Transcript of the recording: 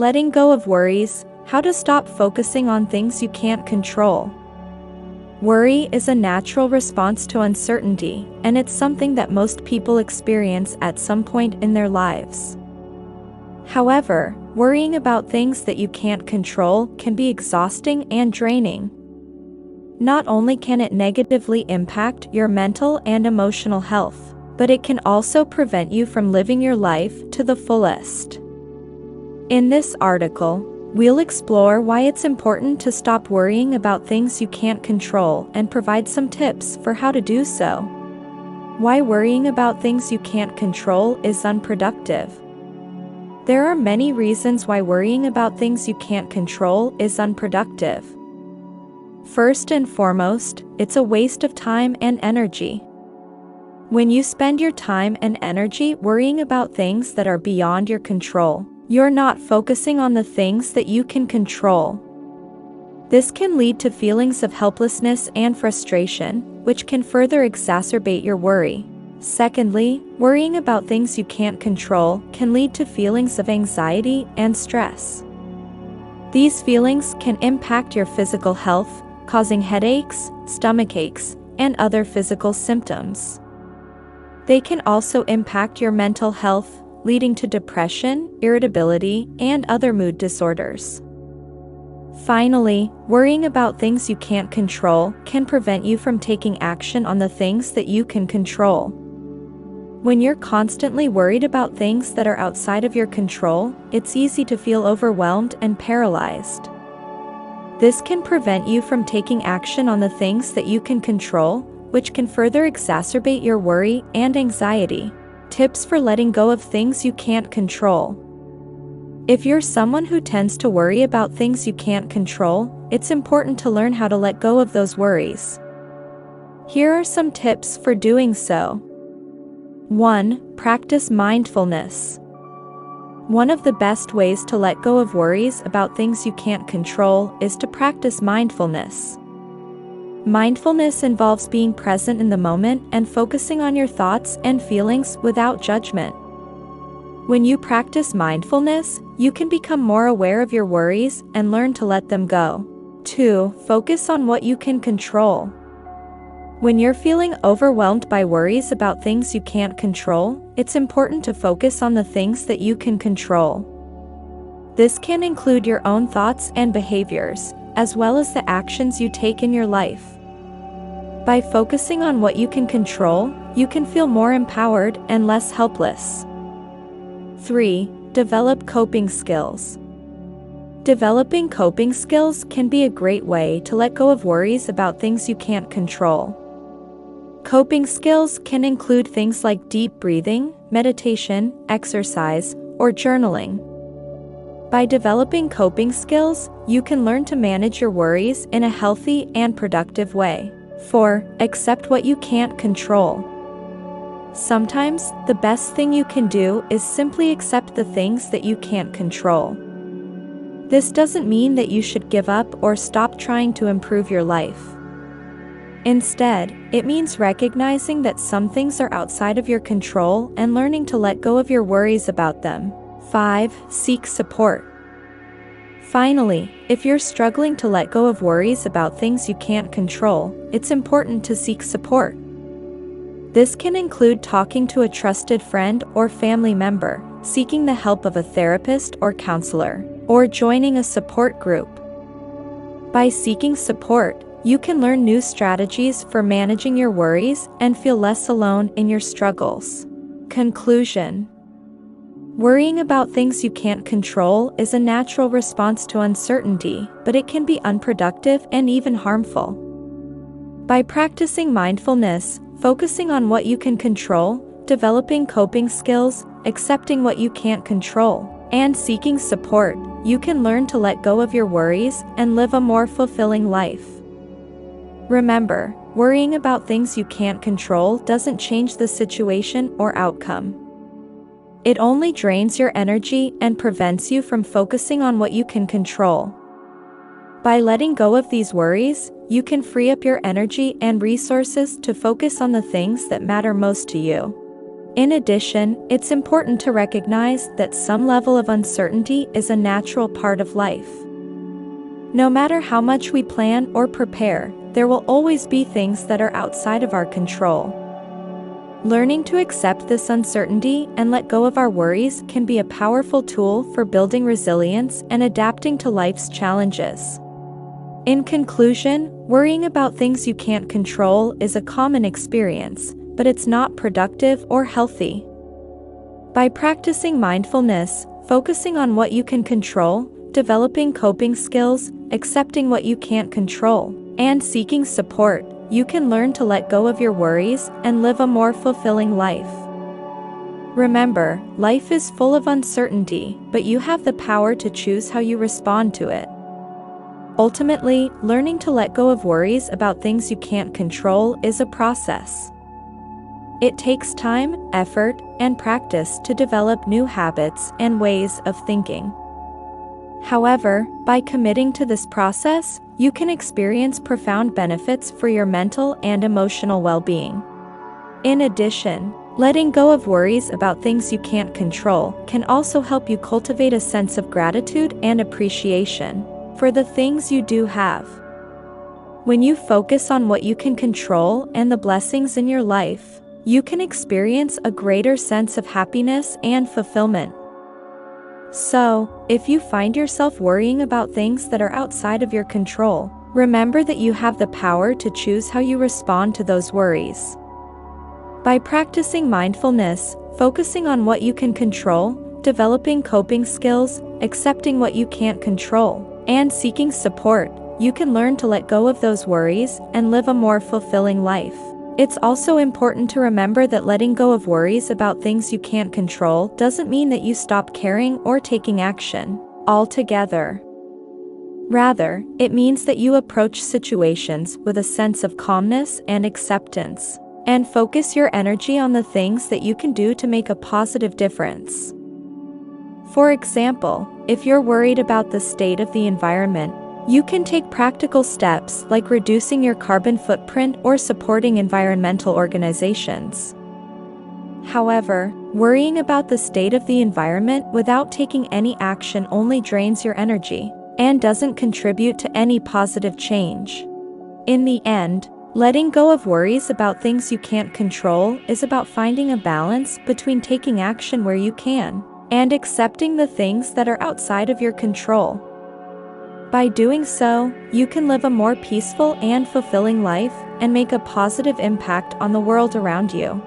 Letting go of worries, how to stop focusing on things you can't control. Worry is a natural response to uncertainty, and it's something that most people experience at some point in their lives. However, worrying about things that you can't control can be exhausting and draining. Not only can it negatively impact your mental and emotional health, but it can also prevent you from living your life to the fullest. In this article, we'll explore why it's important to stop worrying about things you can't control and provide some tips for how to do so. Why worrying about things you can't control is unproductive. There are many reasons why worrying about things you can't control is unproductive. First and foremost, it's a waste of time and energy. When you spend your time and energy worrying about things that are beyond your control, you're not focusing on the things that you can control. This can lead to feelings of helplessness and frustration, which can further exacerbate your worry. Secondly, worrying about things you can't control can lead to feelings of anxiety and stress. These feelings can impact your physical health, causing headaches, stomach aches, and other physical symptoms. They can also impact your mental health, leading to depression, irritability, and other mood disorders. Finally, worrying about things you can't control can prevent you from taking action on the things that you can control. When you're constantly worried about things that are outside of your control, it's easy to feel overwhelmed and paralyzed. This can prevent you from taking action on the things that you can control, which can further exacerbate your worry and anxiety. Tips for letting go of things you can't control. If you're someone who tends to worry about things you can't control, it's important to learn how to let go of those worries. Here are some tips for doing so. 1. Practice mindfulness. One of the best ways to let go of worries about things you can't control is to practice mindfulness. Mindfulness involves being present in the moment and focusing on your thoughts and feelings without judgment. When you practice mindfulness, you can become more aware of your worries and learn to let them go. 2. Focus on what you can control. When you're feeling overwhelmed by worries about things you can't control, it's important to focus on the things that you can control. This can include your own thoughts and behaviors, as well as the actions you take in your life. By focusing on what you can control, you can feel more empowered and less helpless. 3. Develop coping skills. Developing coping skills can be a great way to let go of worries about things you can't control. Coping skills can include things like deep breathing, meditation, exercise, or journaling. By developing coping skills, you can learn to manage your worries in a healthy and productive way. 4. Accept what you can't control. Sometimes, the best thing you can do is simply accept the things that you can't control. This doesn't mean that you should give up or stop trying to improve your life. Instead, it means recognizing that some things are outside of your control and learning to let go of your worries about them. 5. Seek support. Finally, if you're struggling to let go of worries about things you can't control, it's important to seek support. This can include talking to a trusted friend or family member, seeking the help of a therapist or counselor, or joining a support group. By seeking support, you can learn new strategies for managing your worries and feel less alone in your struggles. Conclusion. Worrying about things you can't control is a natural response to uncertainty, but it can be unproductive and even harmful. By practicing mindfulness, focusing on what you can control, developing coping skills, accepting what you can't control, and seeking support, you can learn to let go of your worries and live a more fulfilling life. Remember, worrying about things you can't control doesn't change the situation or outcome. It only drains your energy and prevents you from focusing on what you can control. By letting go of these worries, you can free up your energy and resources to focus on the things that matter most to you. In addition, it's important to recognize that some level of uncertainty is a natural part of life. No matter how much we plan or prepare, there will always be things that are outside of our control. Learning to accept this uncertainty and let go of our worries can be a powerful tool for building resilience and adapting to life's challenges. In conclusion, worrying about things you can't control is a common experience, but it's not productive or healthy. By practicing mindfulness, focusing on what you can control, developing coping skills, accepting what you can't control, and seeking support, you can learn to let go of your worries and live a more fulfilling life. Remember, life is full of uncertainty, but you have the power to choose how you respond to it. Ultimately, learning to let go of worries about things you can't control is a process. It takes time, effort, and practice to develop new habits and ways of thinking. However, by committing to this process, you can experience profound benefits for your mental and emotional well-being. In addition, letting go of worries about things you can't control can also help you cultivate a sense of gratitude and appreciation for the things you do have. When you focus on what you can control and the blessings in your life, you can experience a greater sense of happiness and fulfillment. So, if you find yourself worrying about things that are outside of your control, remember that you have the power to choose how you respond to those worries. By practicing mindfulness, focusing on what you can control, developing coping skills, accepting what you can't control, and seeking support, you can learn to let go of those worries and live a more fulfilling life. It's also important to remember that letting go of worries about things you can't control doesn't mean that you stop caring or taking action altogether. Rather, it means that you approach situations with a sense of calmness and acceptance, and focus your energy on the things that you can do to make a positive difference. For example, if you're worried about the state of the environment, you can take practical steps like reducing your carbon footprint or supporting environmental organizations. However, worrying about the state of the environment without taking any action only drains your energy and doesn't contribute to any positive change. In the end, letting go of worries about things you can't control is about finding a balance between taking action where you can and accepting the things that are outside of your control. By doing so, you can live a more peaceful and fulfilling life and make a positive impact on the world around you.